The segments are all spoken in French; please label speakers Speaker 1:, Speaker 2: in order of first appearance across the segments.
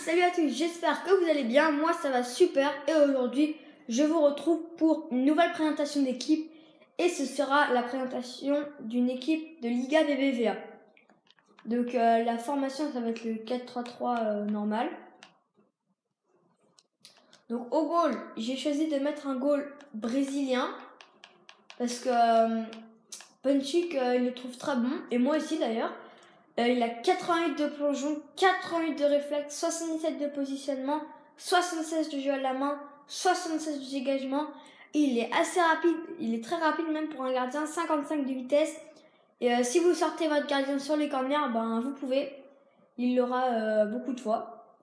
Speaker 1: Salut à tous, j'espère que vous allez bien, moi ça va super et aujourd'hui je vous retrouve pour une nouvelle présentation d'équipe et ce sera la présentation d'une équipe de Liga BBVA. Donc la formation ça va être le 4-3-3 normal. Donc au goal, j'ai choisi de mettre un goal brésilien parce que Punchik il le trouve très bon et moi aussi d'ailleurs. Il a 88 de plongeon, 88 de réflexe, 77 de positionnement, 76 de jeu à la main, 76 de dégagement. Et il est assez rapide, il est très rapide même pour un gardien, 55 de vitesse. Et si vous sortez votre gardien sur les corners, ben vous pouvez. Il l'aura beaucoup de fois.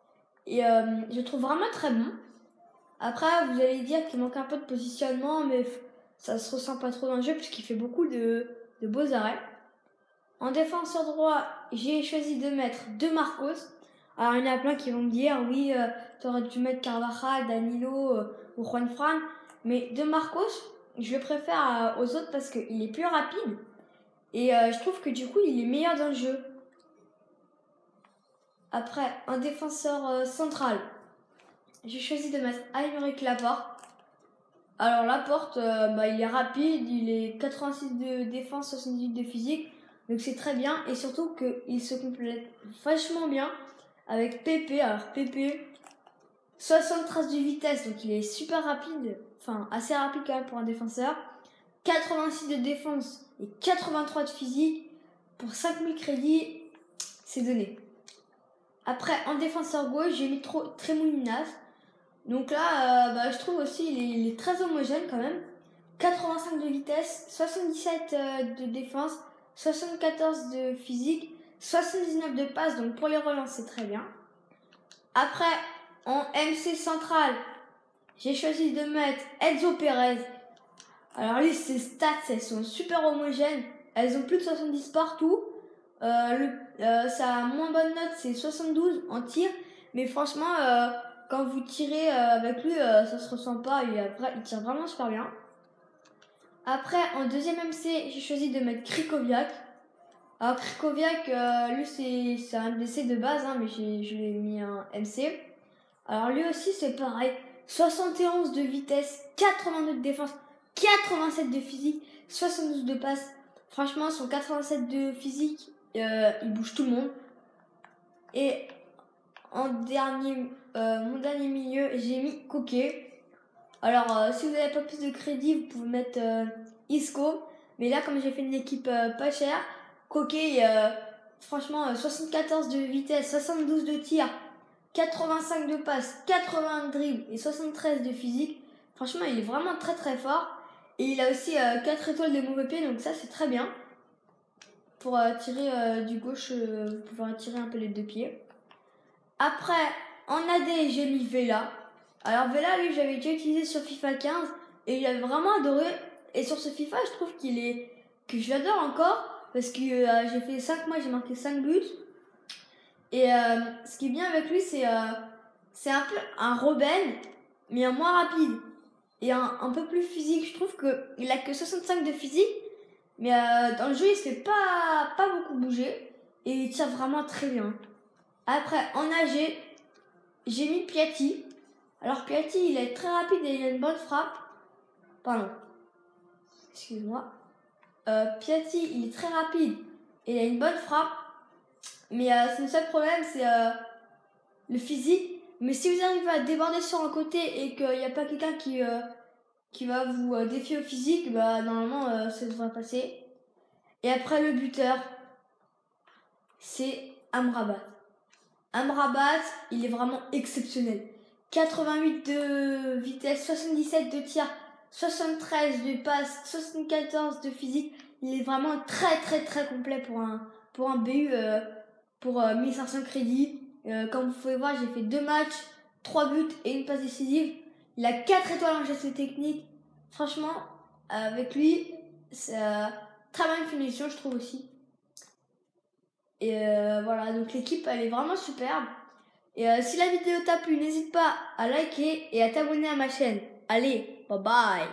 Speaker 1: Et je le trouve vraiment très bon. Après, vous allez dire qu'il manque un peu de positionnement, mais ça se ressent pas trop dans le jeu puisqu'il fait beaucoup de beaux arrêts. En défenseur droit, j'ai choisi de mettre De Marcos. Alors, il y en a plein qui vont me dire, oui, t'aurais dû mettre Carvajal, Danilo ou Juan Fran. Mais De Marcos, je le préfère aux autres parce qu'il est plus rapide. Et je trouve que du coup, il est meilleur dans le jeu. Après, en défenseur central, j'ai choisi de mettre Aymeric Laporte. Alors, Laporte, il est rapide, il est 86 de défense, 78 de physique. Donc c'est très bien et surtout qu'il se complète vachement bien avec Pepe. Alors Pepe, 73 de vitesse, donc il est super rapide, enfin assez rapide quand même pour un défenseur. 86 de défense et 83 de physique. Pour 5000 crédits, c'est donné. Après, en défenseur gauche, j'ai mis Tremoulinas. Donc là, je trouve aussi il est très homogène quand même. 85 de vitesse, 77 de défense, 74 de physique, 79 de passe, donc pour les relances c'est très bien. Après, en MC central, j'ai choisi de mettre Enzo Pérez. Alors lui, ses stats, elles sont super homogènes. Elles ont plus de 70 partout. Sa moins bonne note, c'est 72 en tir. Mais franchement, quand vous tirez avec lui, ça se ressent pas. Il tire vraiment super bien. Après, en deuxième MC, j'ai choisi de mettre Krychowiak. Alors Krychowiak, lui c'est un DC de base, hein, mais je lui ai mis un MC. Alors lui aussi c'est pareil, 71 de vitesse, 82 de défense, 87 de physique, 72 de passe. Franchement, son 87 de physique, il bouge tout le monde. Et en dernier, mon dernier milieu, j'ai mis Koke. Alors, si vous n'avez pas plus de crédit, vous pouvez mettre Isco. Mais là, comme j'ai fait une équipe pas chère, Koke, franchement, 74 de vitesse, 72 de tir, 85 de passe, 80 de dribble et 73 de physique. Franchement, il est vraiment très très fort. Et il a aussi 4 étoiles de mauvais pied, donc ça, c'est très bien. Pour tirer du gauche, vous pouvez tirer un peu les deux pieds. Après, en AD, j'ai mis Vela. Alors Vela, lui, j'avais déjà utilisé sur FIFA 15 et il avait vraiment adoré. Et sur ce FIFA, je trouve que je l'adore encore parce que j'ai fait 5 mois, j'ai marqué 5 buts. Et ce qui est bien avec lui, c'est un peu un rebelle, mais un moins rapide et un peu plus physique. Je trouve qu'il a que 65 de physique, mais dans le jeu, il se fait pas beaucoup bouger et il tire vraiment très bien. Après, en AG, j'ai mis Piatti. Alors Piatti, il est très rapide et il a une bonne frappe. Pardon. Excuse-moi. Piatti, il est très rapide et il a une bonne frappe. Mais son seul problème, c'est le physique. Mais si vous arrivez à déborder sur un côté et qu'il n'y a pas quelqu'un qui va vous défier au physique, normalement, ça devrait passer. Et après, le buteur, c'est Amrabat. Amrabat, il est vraiment exceptionnel. 88 de vitesse, 77 de tir, 73 de passe, 74 de physique. Il est vraiment très très très complet pour un BU pour 1500 crédits. Comme vous pouvez voir, j'ai fait 2 matchs, 3 buts et une passe décisive. Il a 4 étoiles en gestion technique. Franchement, avec lui, c'est très bonne finition, je trouve aussi. Et voilà, donc l'équipe elle est vraiment superbe. Et si la vidéo t'a plu, n'hésite pas à liker et à t'abonner à ma chaîne. Allez, bye bye!